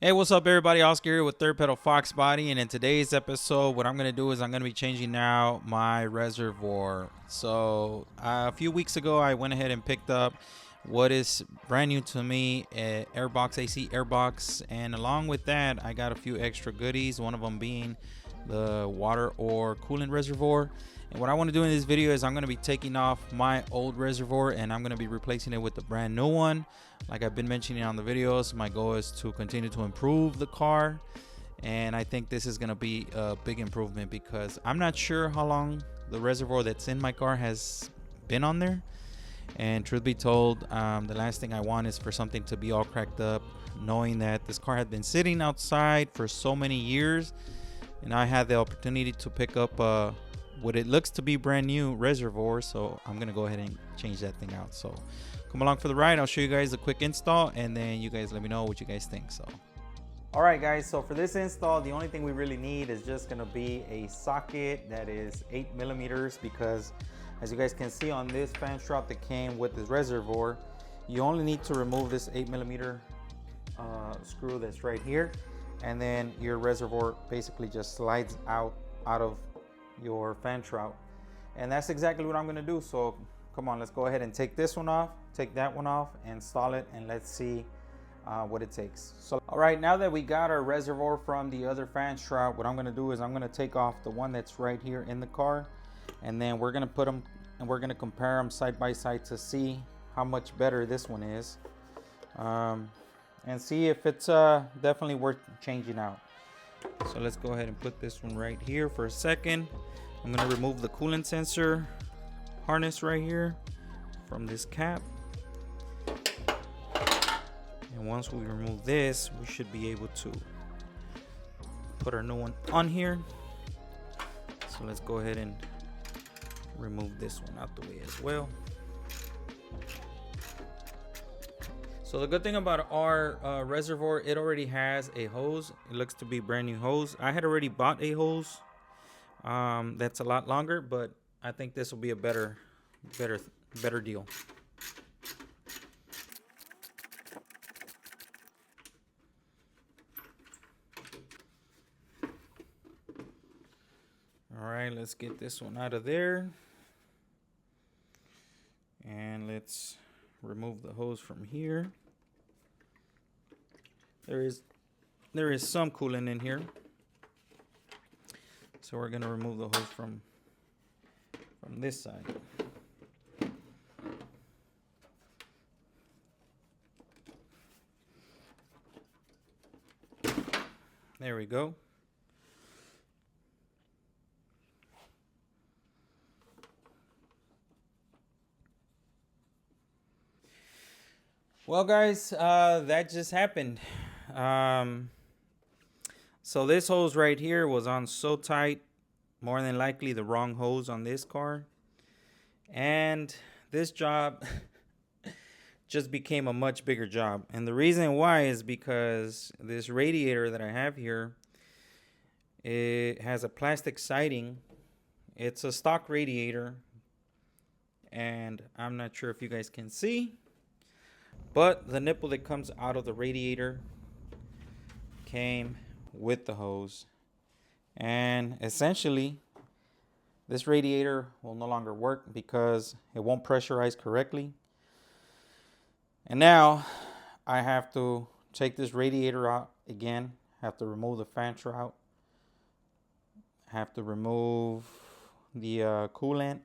Hey, what's up, everybody? Oscar here with Third Pedal Foxbody, and in today's episode, what I'm going to do is I'm going to be changing out my reservoir. So, a few weeks ago, I went ahead and picked up what is brand new to me, a Airbox AC Airbox, and along with that, I got a few extra goodies. One of them being the water or coolant reservoir. And what I want to do in this video is I'm going to be taking off my old reservoir and I'm going to be replacing it with a brand new one. Like I've been mentioning on the videos, my goal is to continue to improve the car, and I think this is going to be a big improvement because I'm not sure how long the reservoir that's in my car has been on there. And truth be told, the last thing I want is for something to be all cracked up, knowing that this car had been sitting outside for so many years, and I had the opportunity to pick up what it looks to be brand new reservoir. So I'm gonna go ahead and change that thing out. So come along for the ride. I'll show you guys a quick install, and then you guys let me know what you guys think. So all right, guys, so for this install, the only thing we really need is just gonna be a socket that is 8mm, because as you guys can see on this fan strap that came with this reservoir, you only need to remove this 8mm screw that's right here, and then your reservoir basically just slides out of your fan shroud. And that's exactly what I'm going to do. So come on, let's go ahead and take this one off, take that one off, install it, and let's see what it takes. So all right, now that we got our reservoir from the other fan shroud, what I'm going to do is I'm going to take off the one that's right here in the car, and then we're going to put them and we're going to compare them side by side to see how much better this one is, and see if it's definitely worth changing out. So let's go ahead and put this one right here for a second. I'm going to remove the coolant sensor harness right here from this cap. And once we remove this, we should be able to put our new one on here. So let's go ahead and remove this one out the way as well. So the good thing about our reservoir, it already has a hose. It looks to be brand new hose. I had already bought a hose that's a lot longer, but I think this will be a better deal. All right, let's get this one out of there, and let's remove the hose from here. There is some coolant in here, so we're gonna remove the hose from this side. There we go. Well, guys, that just happened. So this hose right here was on so tight, more than likely the wrong hose on this car. And this job just became a much bigger job. And the reason why is because this radiator that I have here, it has a plastic siding. It's a stock radiator, and I'm not sure if you guys can see, but the nipple that comes out of the radiator came with the hose, and essentially this radiator will no longer work because it won't pressurize correctly. And now I have to take this radiator out again, have to remove the fan shroud, have to remove the coolant,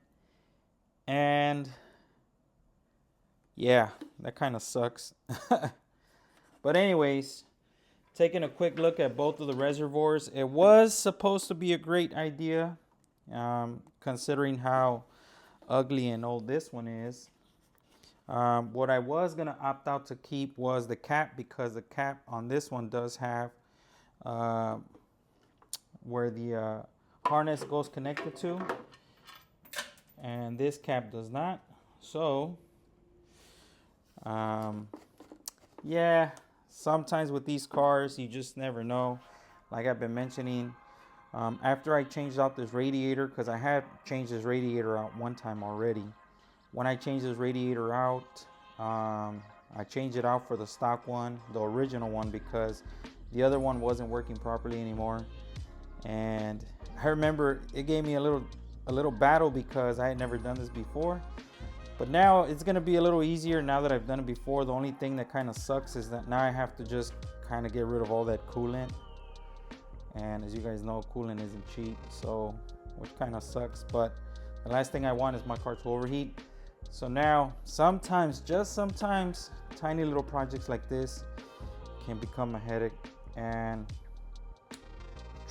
and yeah, that kind of sucks. But anyways, taking a quick look at both of the reservoirs, it was supposed to be a great idea, considering how ugly and old this one is. What I was going to opt out to keep was the cap, because the cap on this one does have where the harness goes connected to, and this cap does not. So yeah, sometimes with these cars you just never know. Like I've been mentioning, after I changed out this radiator, because I had changed this radiator out one time already. When I changed this radiator out, I changed it out for the stock one, the original one, because The other one wasn't working properly anymore, and I remember it gave me a little battle because I had never done this before. But now it's gonna be a little easier now that I've done it before. The only thing that kind of sucks is that now I have to just kind of get rid of all that coolant. And as you guys know, coolant isn't cheap, so which kind of sucks. But the last thing I want is my car to overheat. So now sometimes, just sometimes, tiny little projects like this can become a headache. And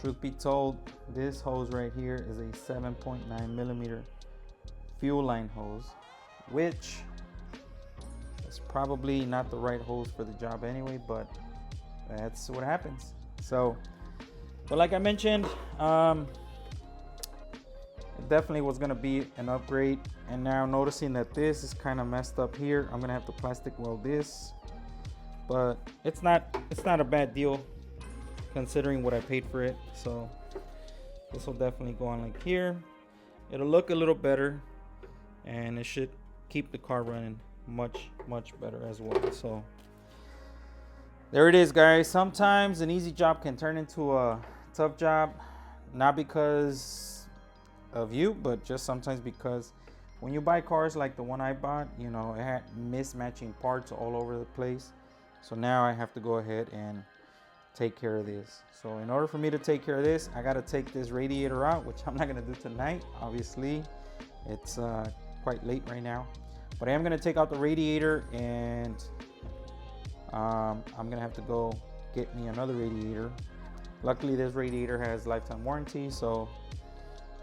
truth be told, this hose right here is a 7.9 millimeter fuel line hose, which is probably not the right hose for the job anyway, but that's what happens. So, but like I mentioned, it definitely was gonna be an upgrade. And now noticing that this is kind of messed up here, I'm gonna have to plastic weld this, but it's not a bad deal considering what I paid for it. So this will definitely go on like here. It'll look a little better, and it should keep the car running much better as well. So there it is, guys. Sometimes an easy job can turn into a tough job, not because of you, but just sometimes because when you buy cars like the one I bought, you know, it had mismatching parts all over the place. So now I have to go ahead and take care of this. So in order for me to take care of this, I got to take this radiator out, which I'm not going to do tonight. Obviously, it's quite late right now, but I am going to take out the radiator, and I'm going to have to go get me another radiator. Luckily, this radiator has lifetime warranty, so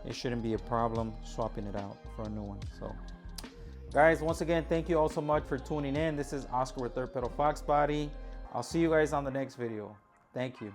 it shouldn't be a problem swapping it out for a new one. So guys, once again, thank you all so much for tuning in. This is Oscar with Third Pedal Foxbody. I'll see you guys on the next video. Thank you.